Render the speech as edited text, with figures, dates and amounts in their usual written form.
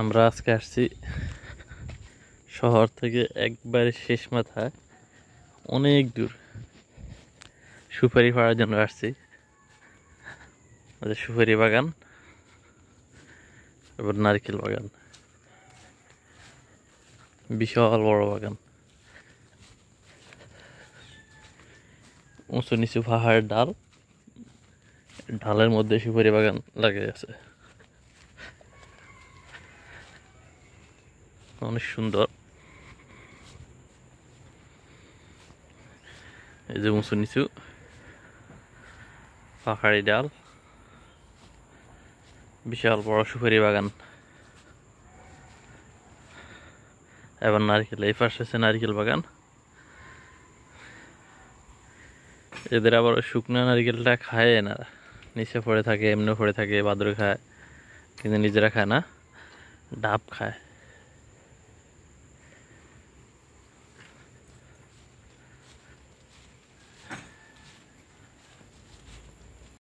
আমরা আজকে আসছি শহর থেকে একবারে শেষ মাথায়, অনেক দূর সুপারি পাড়ার জন্য আসছি। সুপারি বাগান, এবার নারকেল বাগান, বিশাল বড় বাগান, উঁচু নিচু পাহাড়ের ঢাল, ঢালের মধ্যে সুপারি বাগান লাগিয়ে আছে। অনেক সুন্দর। এই যে উঁচু নিচু পাহাড়ি ডাল, বিশাল বড় সুপারি বাগান। এবার নারকেল, এই পাশে আছে নারকেল বাগান। এদের আবার শুকনো নারকেলটা খায় না, নিচে পড়ে থাকে, এমনি পড়ে থাকে, বাদুড়ে খায়, কিন্তু নিজেরা খায় না, ডাব খায়।